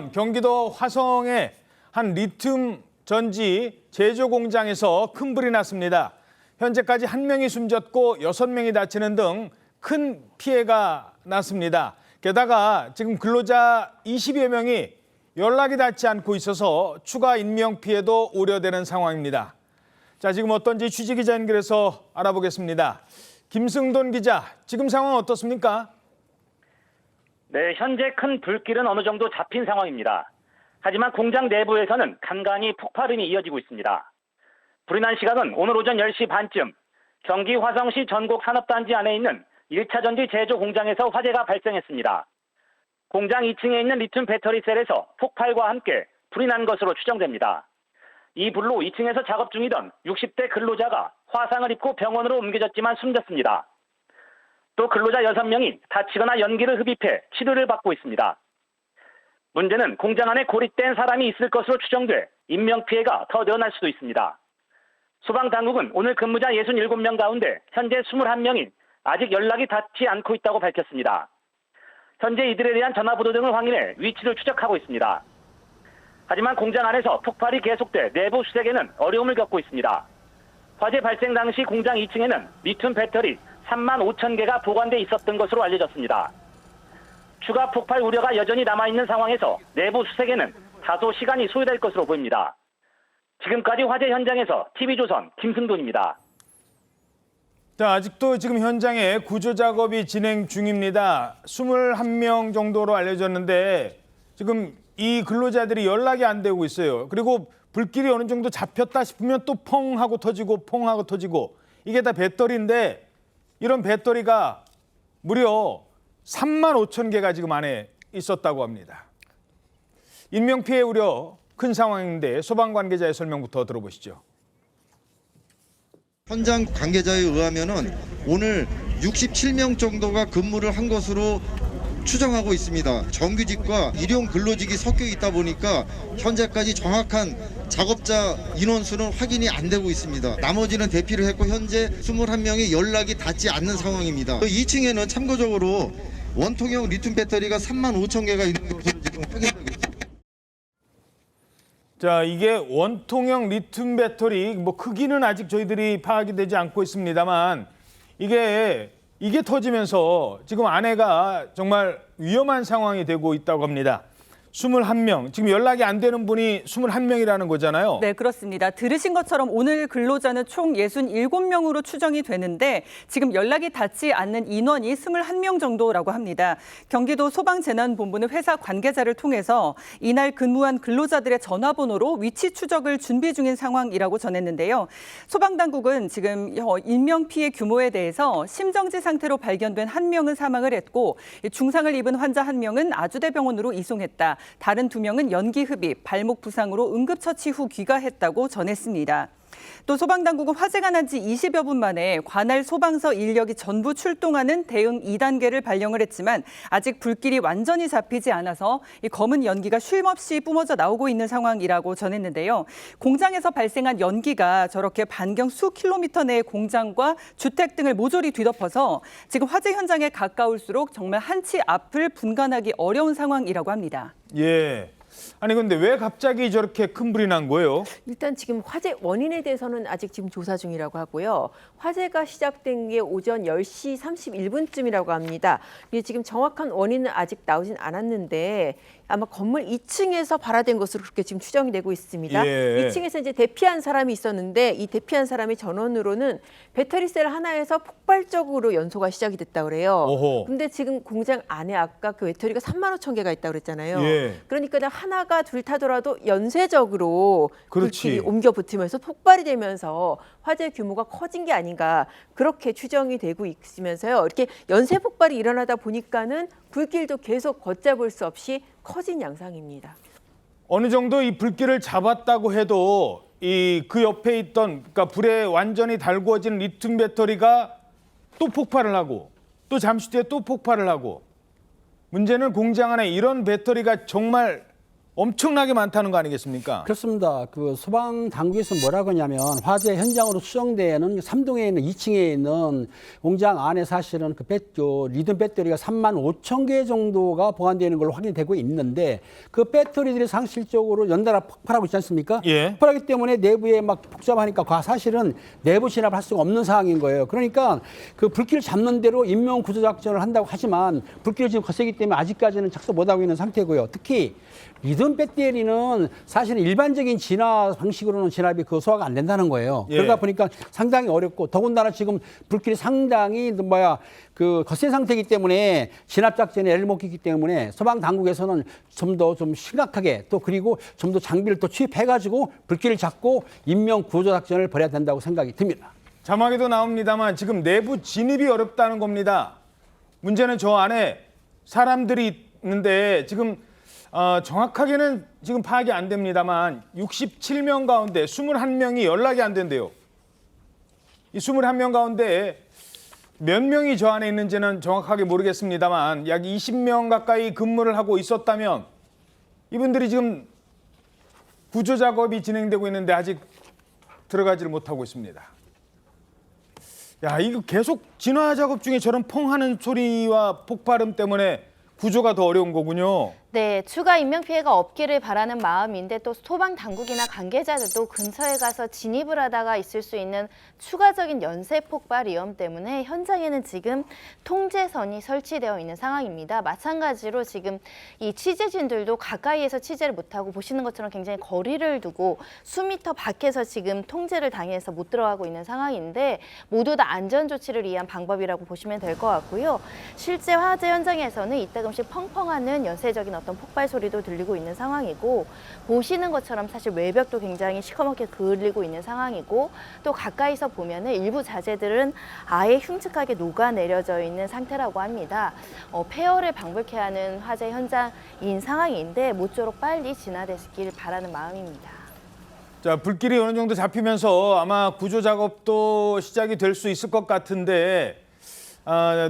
전 경기도 화성의 한 리튬 전지 제조 공장에서 큰 불이 났습니다. 현재까지 1명이 숨졌고 6명이 다치는 등 큰 피해가 났습니다. 게다가 지금 근로자 20여 명이 연락이 닿지 않고 있어서 추가 인명 피해도 우려되는 상황입니다. 자, 지금 어떤지 취재기자 연결해서 알아보겠습니다. 김승돈 기자, 지금 상황 어떻습니까? 네, 현재 큰 불길은 어느 정도 잡힌 상황입니다. 하지만 공장 내부에서는 간간히 폭발음이 이어지고 있습니다. 불이 난 시각은 오늘 오전 10시 반쯤 경기 화성시 전곡산업단지 안에 있는 1차 전지 제조 공장에서 화재가 발생했습니다. 공장 2층에 있는 리튬 배터리셀에서 폭발과 함께 불이 난 것으로 추정됩니다. 이 불로 2층에서 작업 중이던 60대 근로자가 화상을 입고 병원으로 옮겨졌지만 숨졌습니다. 또 근로자 6명이 다치거나 연기를 흡입해 치료를 받고 있습니다. 문제는 공장 안에 고립된 사람이 있을 것으로 추정돼 인명피해가 더 늘어날 수도 있습니다. 소방당국은 오늘 근무자 67명 가운데 현재 21명이 아직 연락이 닿지 않고 있다고 밝혔습니다. 현재 이들에 대한 전화번호 등을 확인해 위치를 추적하고 있습니다. 하지만 공장 안에서 폭발이 계속돼 내부 수색에는 어려움을 겪고 있습니다. 화재 발생 당시 공장 2층에는 리튬 배터리 35,000개가 보관돼 있었던 것으로 알려졌습니다. 추가 폭발 우려가 여전히 남아있는 상황에서 내부 수색에는 다소 시간이 소요될 것으로 보입니다. 지금까지 화재 현장에서 TV조선 김승돈입니다. 자, 아직도 지금 현장에 구조 작업이 진행 중입니다. 21명 정도로 알려졌는데 지금 이 근로자들이 연락이 안 되고 있어요. 그리고 불길이 어느 정도 잡혔다 싶으면 또 펑 하고 터지고 펑 하고 터지고 이게 다 배터리인데 이런 배터리가 무려 35,000개가 지금 안에 있었다고 합니다. 인명피해 우려 큰 상황인데 소방 관계자의 설명부터 들어보시죠. 현장 관계자에 의하면은 오늘 67명 정도가 근무를 한 것으로 추정하고 있습니다. 정규직과 일용 근로직이 섞여 있다 보니까 현재까지 정확한 작업자 인원수는 확인이 안 되고 있습니다. 나머지는 대피를 했고 현재 21명이 연락이 닿지 않는 상황입니다. 2층에는 참고적으로 원통형 리튬 배터리가 35,000개가 있는 것으로 지금 확인되고 있습니다. 자, 이게 원통형 리튬 배터리 크기는 아직 저희들이 파악이 되지 않고 있습니다만 이게 터지면서 지금 안에가 정말 위험한 상황이 되고 있다고 합니다. 21명, 지금 연락이 안 되는 분이 21명이라는 거잖아요. 네, 그렇습니다. 들으신 것처럼 오늘 근로자는 총 67명으로 추정이 되는데 지금 연락이 닿지 않는 인원이 21명 정도라고 합니다. 경기도 소방재난본부는 회사 관계자를 통해서 이날 근무한 근로자들의 전화번호로 위치 추적을 준비 중인 상황이라고 전했는데요. 소방당국은 지금 인명피해 규모에 대해서 심정지 상태로 발견된 1명은 사망을 했고 중상을 입은 환자 1명은 아주대병원으로 이송했다. 다른 2명은 연기 흡입, 발목 부상으로 응급처치 후 귀가했다고 전했습니다. 또 소방당국은 화재가 난 지 20여 분 만에 관할 소방서 인력이 전부 출동하는 대응 2단계를 발령을 했지만 아직 불길이 완전히 잡히지 않아서 이 검은 연기가 쉼없이 뿜어져 나오고 있는 상황이라고 전했는데요. 공장에서 발생한 연기가 저렇게 반경 수 킬로미터 내의 공장과 주택 등을 모조리 뒤덮어서 지금 화재 현장에 가까울수록 정말 한치 앞을 분간하기 어려운 상황이라고 합니다. 예. 아니 근데 왜 갑자기 저렇게 큰 불이 난 거예요? 일단 지금 화재 원인에 대해서는 아직 지금 조사 중이라고 하고요. 화재가 시작된 게 오전 10시 31분쯤이라고 합니다. 이게 지금 정확한 원인은 아직 나오진 않았는데 아마 건물 2층에서 발화된 것으로 그렇게 지금 추정이 되고 있습니다. 예. 2층에서 이제 대피한 사람이 있었는데 이 대피한 사람의 전원으로는 배터리셀 하나에서 폭발적으로 연소가 시작이 됐다고 그래요. 어허. 근데 지금 공장 안에 아까 그 배터리가 35,000개가 있다고 그랬잖아요. 예. 그러니까 하나가 둘 타더라도 연쇄적으로 그렇지. 불길이 옮겨 붙으면서 폭발이 되면서 화재 규모가 커진 게 아닌가 그렇게 추정이 되고 있으면서요. 이렇게 연쇄 폭발이 일어나다 보니까는 불길도 계속 걷잡을 수 없이 커진 양상입니다. 어느 정도 이 불길을 잡았다고 해도 그 옆에 있던 그러니까 불에 완전히 달구어진 리튬 배터리가 또 폭발을 하고 또 잠시 뒤에 또 폭발을 하고 문제는 공장 안에 이런 배터리가 정말 엄청나게 많다는 거 아니겠습니까? 그렇습니다. 그 소방 당국에서 뭐라고 하냐면 화재 현장으로 추정되는 3동에 있는 2층에 있는 공장 안에 사실은 그 리튬 배터리가 3만 5천 개 정도가 보관되어 있는 걸로 확인되고 있는데 그 배터리들이 상실적으로 연달아 폭발하고 있지 않습니까? 예. 폭발하기 때문에 내부에 막 복잡하니까 사실은 내부 진압을 할 수가 없는 상황인 거예요. 그러니까 그 불길을 잡는 대로 인명 구조 작전을 한다고 하지만 불길이 지금 거세기 때문에 아직까지는 착수 못하고 있는 상태고요. 특히 리튬 배터리는 사실은 일반적인 진화 방식으로는 진압이 소화가 안 된다는 거예요. 예. 그러다 보니까 상당히 어렵고 더군다나 지금 불길이 상당히 거센 상태이기 때문에 진압 작전에 애를 먹기 때문에 소방 당국에서는 좀 더 심각하게 또 그리고 좀 더 장비를 또 투입해가지고 불길을 잡고 인명 구조 작전을 벌여야 된다고 생각이 듭니다. 자막에도 나옵니다만 지금 내부 진입이 어렵다는 겁니다. 문제는 저 안에 사람들이 있는데 지금 정확하게는 지금 파악이 안 됩니다만 67명 가운데 21명이 연락이 안 된대요. 이 21명 가운데 몇 명이 저 안에 있는지는 정확하게 모르겠습니다만 약 20명 가까이 근무를 하고 있었다면 이분들이 지금 구조 작업이 진행되고 있는데 아직 들어가지를 못하고 있습니다. 야, 이거 계속 진화 작업 중에 저런 펑하는 소리와 폭발음 때문에 구조가 더 어려운 거군요. 네, 추가 인명피해가 없기를 바라는 마음인데 또 소방당국이나 관계자들도 근처에 가서 진입을 하다가 있을 수 있는 추가적인 연쇄 폭발 위험 때문에 현장에는 지금 통제선이 설치되어 있는 상황입니다. 마찬가지로 지금 이 취재진들도 가까이에서 취재를 못하고 보시는 것처럼 굉장히 거리를 두고 수미터 밖에서 지금 통제를 당해서 못 들어가고 있는 상황인데 모두 다 안전조치를 위한 방법이라고 보시면 될 것 같고요. 실제 화재 현장에서는 이따금씩 펑펑하는 연쇄적인 어떤 폭발 소리도 들리고 있는 상황이고 보시는 것처럼 사실 외벽도 굉장히 시커멓게 그을리고 있는 상황이고 또 가까이서 보면은 일부 자재들은 아예 흉측하게 녹아내려져 있는 상태라고 합니다. 폐허를 방불케 하는 화재 현장인 상황인데 모쪼록 빨리 진화되길 바라는 마음입니다. 자, 불길이 어느 정도 잡히면서 아마 구조 작업도 시작이 될 수 있을 것 같은데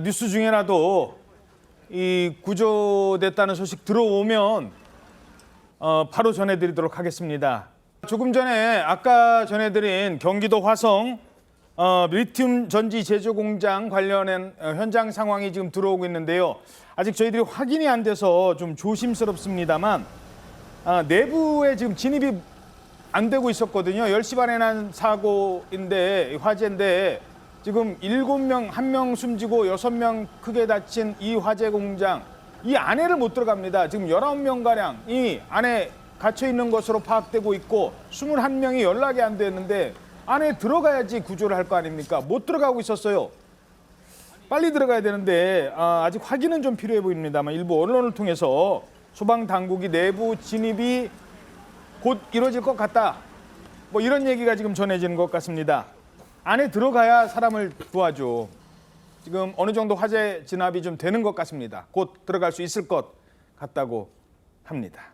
뉴스 중에라도 이 구조됐다는 소식 들어오면 바로 전해드리도록 하겠습니다. 조금 전에 아까 전해드린 경기도 화성 리튬 전지 제조 공장 관련한 현장 상황이 지금 들어오고 있는데요. 아직 저희들이 확인이 안 돼서 좀 조심스럽습니다만 내부에 지금 진입이 안 되고 있었거든요. 10시 반에 난 사고인데 화재인데 지금 7명, 1명 숨지고 6명 크게 다친 이 화재 공장 이 안에를 못 들어갑니다. 지금 19명가량 이 안에 갇혀 있는 것으로 파악되고 있고 21명이 연락이 안 됐는데 안에 들어가야지 구조를 할 거 아닙니까? 못 들어가고 있었어요. 빨리 들어가야 되는데 아직 확인은 좀 필요해 보입니다만 일부 언론을 통해서 소방당국이 내부 진입이 곧 이루어질 것 같다. 뭐 이런 얘기가 지금 전해지는 것 같습니다. 안에 들어가야 사람을 구하죠. 지금 어느 정도 화재 진압이 좀 되는 것 같습니다. 곧 들어갈 수 있을 것 같다고 합니다.